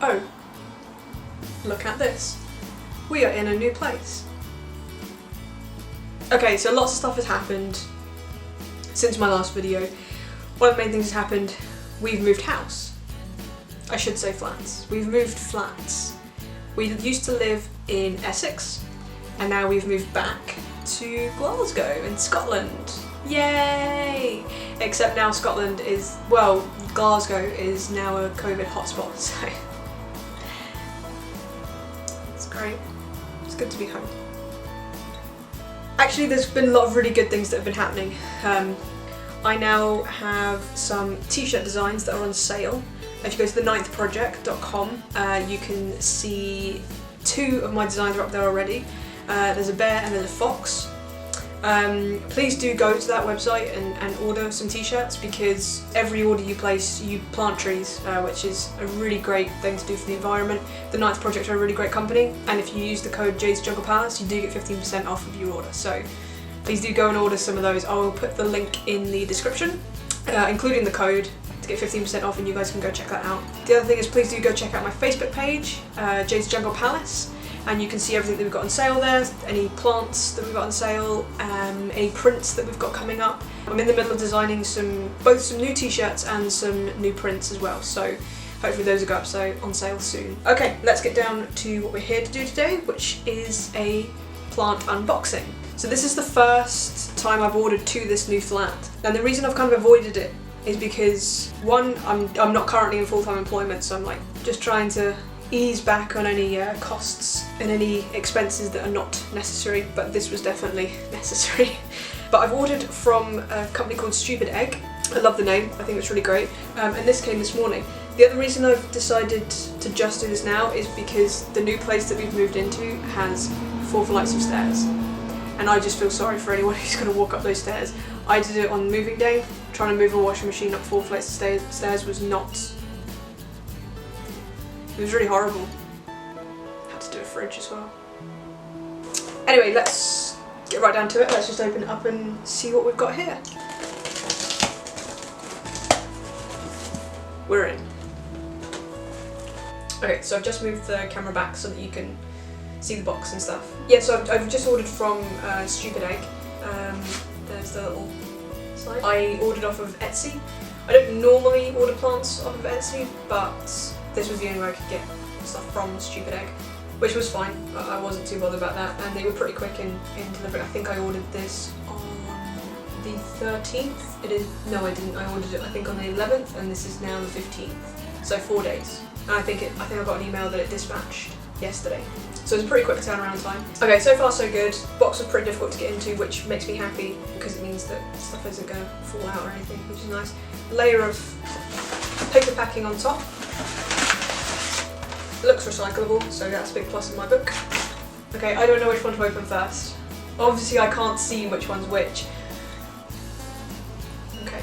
Oh, look at this. We are in a new place. Okay, so lots of stuff has happened since my last video. One of the main things that's happened, we've moved house. I should say flats. We've moved flats. We used to live in Essex, and now we've moved back to Glasgow in Scotland. Yay! Except now Scotland is, well, Glasgow is now a COVID hotspot, so it's great. It's good to be home. Actually, there's been a lot of really good things that have been happening. I now have some t-shirt designs that are on sale. If you go to the9thproject.com, you can see 2 of my designs are up there already. There's a bear and there's a fox. Please do go to that website and order some t-shirts, because every order you place, you plant trees, which is a really great thing to do for the environment. The 9th Project are a really great company, and if you use the code JadesJunglePalace, you do get 15% off of your order. So please do go and order some of those. I will put the link in the description, including the code, to get 15% off, and you guys can go check that out. The other thing is, please do go check out my Facebook page, Jade's Jungle Palace, and you can see everything that we've got on sale there, any plants that we've got on sale, any prints that we've got coming up. I'm in the middle of designing both some new t-shirts and some new prints as well, so hopefully those will go up on sale soon. Okay, let's get down to what we're here to do today, which is a plant unboxing. So this is the first time I've ordered to this new flat, and the reason I've kind of avoided it is because, one, I'm not currently in full-time employment, so I'm like just trying to ease back on any costs and any expenses that are not necessary, but this was definitely necessary. But I've ordered from a company called Stupid Egg. I love the name, I think it's really great, and this came this morning. The other reason I've decided to just do this now is because the new place that we've moved into has 4 flights of stairs, and I just feel sorry for anyone who's going to walk up those stairs. I did it on moving day. Trying to move a washing machine up 4 flights of stairs was not... It was really horrible. Had to do a fridge as well. Anyway, let's get right down to it. Let's just open it up and see what we've got here. We're in. Okay, so I've just moved the camera back so that you can see the box and stuff. Yeah, so I've just ordered from Stupid Egg. There's the little slide. I ordered off of Etsy. I don't normally order plants off of Etsy, but this was the only way I could get stuff from Stupid Egg, which was fine. I wasn't too bothered about that, and they were pretty quick in delivering. I think I ordered this on the 13th. No, I didn't. I ordered it I think on the 11th, and this is now the 15th. So 4 days. And I think I got an email that it dispatched yesterday. So it's a pretty quick turnaround time. Okay, so far so good. Box was pretty difficult to get into, which makes me happy because it means that stuff isn't going to fall out or anything, which is nice. Layer of paper packing on top. Looks recyclable, so that's a big plus in my book. Okay, I don't know which one to open first. Obviously I can't see which one's which. Okay,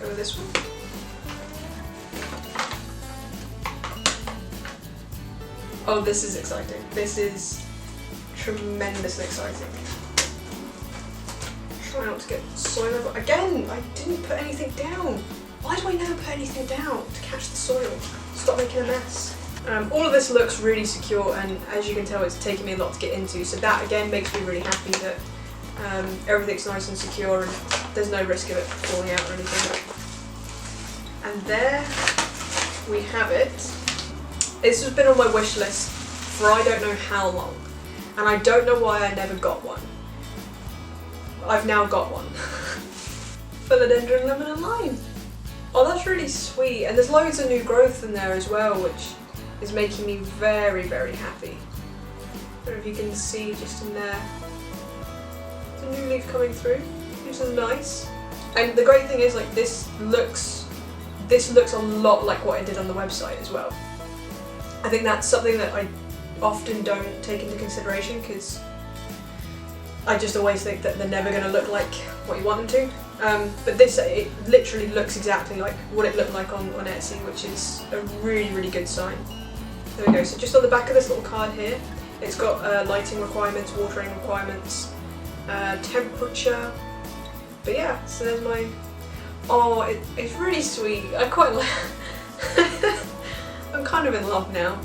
go with this one. Oh, this is exciting. This is tremendously exciting. Try not to get soil, but again, I didn't put anything down. Why do I never put anything down to catch the soil? Stop making a mess. All of this looks really secure, and as you can tell, it's taken me a lot to get into, so that again makes me really happy that everything's nice and secure and there's no risk of it falling out or anything. And there we have it. This has been on my wish list for I don't know how long, and I don't know why I never got one. I've now got one. Philodendron lemon and lime. Oh, that's really sweet, and there's loads of new growth in there as well, which is making me very, very happy. I don't know if you can see just in there. There's a new leaf coming through, which is nice. And the great thing is, like, this looks a lot like what I did on the website as well. I think that's something that I often don't take into consideration because I just always think that they're never going to look like what you want them to. But this, it literally looks exactly like what it looked like on Etsy, which is a really, really good sign. There we go. So just on the back of this little card here, it's got lighting requirements, watering requirements, temperature. But yeah, so there's my... Oh, it's really sweet. I quite like... I'm I'm kind of in love now.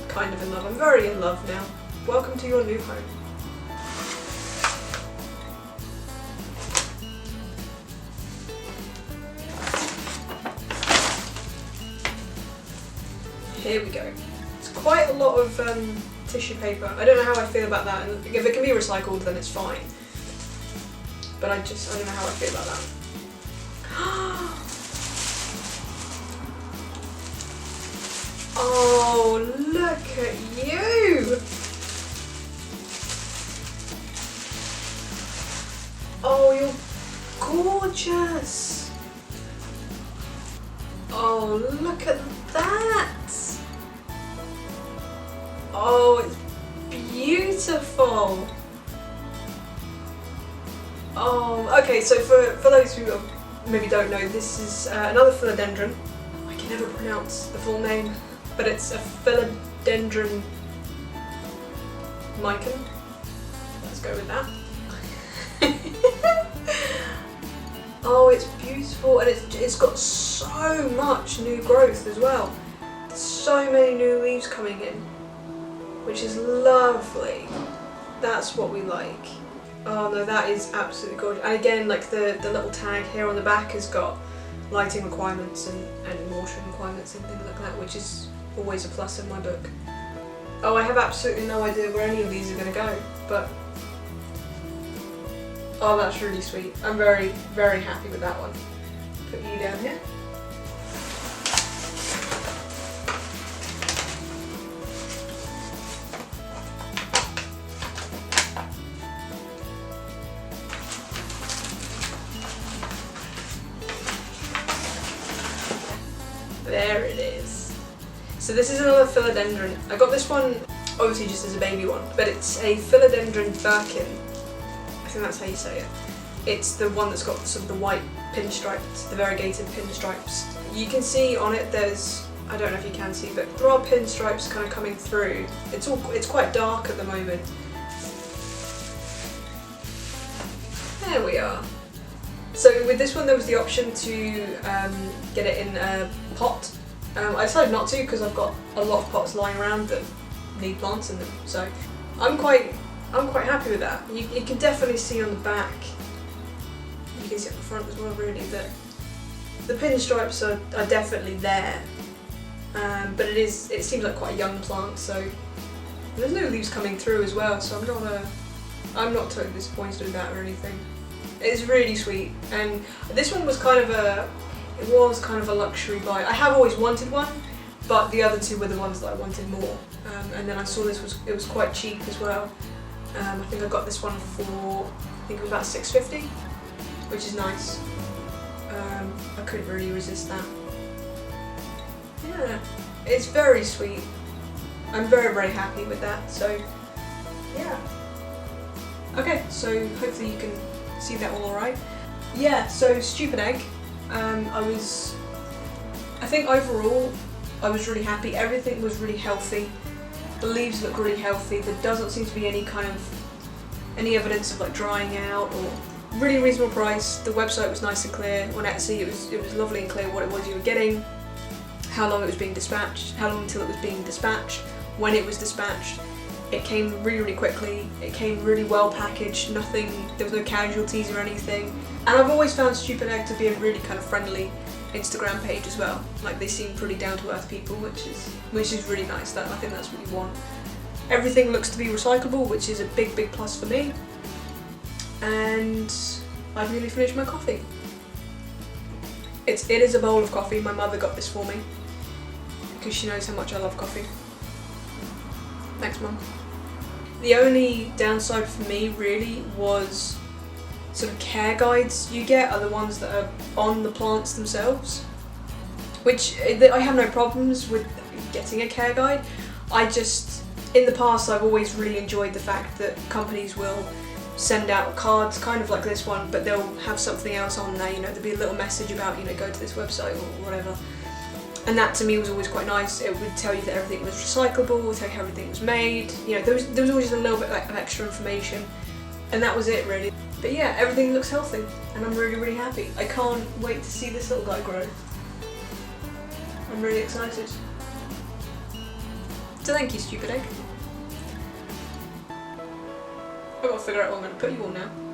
Kind of in love. I'm very in love now. Welcome to your new home. Here we go. It's quite a lot of tissue paper. I don't know how I feel about that. And if it can be recycled, then it's fine. But I don't know how I feel about that. Oh, look at you! Oh, you're gorgeous! Oh, look at that! Oh, it's beautiful! Oh, okay, so for those who maybe don't know, this is another Philodendron. I can never pronounce the full name, but it's a Philodendron Mican. Let's go with that. Oh, it's beautiful, and it's got so much new growth as well. So many new leaves coming in, which is lovely. That's what we like. Oh no, that is absolutely gorgeous. And again, like the little tag here on the back has got lighting requirements and watering requirements and things like that, which is always a plus in my book. Oh, I have absolutely no idea where any of these are going to go, but oh, that's really sweet. I'm very, very happy with that one. Put you down here. There it is. So this is another Philodendron. I got this one obviously just as a baby one, but it's a Philodendron Birkin. I think that's how you say it. It's the one that's got sort of the white pinstripes, the variegated pinstripes. You can see on it there's, I don't know if you can see, but there are pinstripes kind of coming through. It's quite dark at the moment. There we are. So with this one there was the option to get it in a pot. I decided not to because I've got a lot of pots lying around that need plants in them. So I'm quite happy with that. You can definitely see on the back, you can see on the front as well really, that the pinstripes are definitely there. But it seems like quite a young plant, so there's no leaves coming through as well, so I'm not totally disappointed with that or anything. It's really sweet, and this one was kind of a luxury buy. I have always wanted one, but the other two were the ones that I wanted more. And then I saw it was quite cheap as well. I think I got this one for, I think it was about $6.50, which is nice. I couldn't really resist that. Yeah, it's very sweet. I'm very, very happy with that, so yeah. Okay, so hopefully you can see that all alright. Yeah, so stupid egg. I think overall I was really happy. Everything was really healthy. The leaves look really healthy. There doesn't seem to be any evidence of like drying out, or really reasonable price. The website was nice and clear. On Etsy it was lovely and clear what it was you were getting, how long it was being dispatched, how long until it was being dispatched, when it was dispatched. It came really, really quickly. It came really well packaged. There was no casualties or anything. And I've always found Stupid Egg to be a really kind of friendly Instagram page as well. Like, they seem pretty down-to-earth people, which is really nice. I think that's what you want. Everything looks to be recyclable, which is a big, big plus for me. And I've nearly finished my coffee. It is a bowl of coffee. My mother got this for me because she knows how much I love coffee. Thanks, Mum. The only downside for me really was sort of care guides you get are the ones that are on the plants themselves, which I have no problems with getting a care guide. In the past I've always really enjoyed the fact that companies will send out cards kind of like this one, but they'll have something else on there, there'll be a little message about, go to this website or whatever. And that to me was always quite nice. It would tell you that everything was recyclable, would tell you how everything was made. There was always a little bit of extra information, and that was it really. But yeah, everything looks healthy, and I'm really, really happy. I can't wait to see this little guy grow. I'm really excited. So thank you, stupid egg. I've got to figure out what I'm going to put you all now.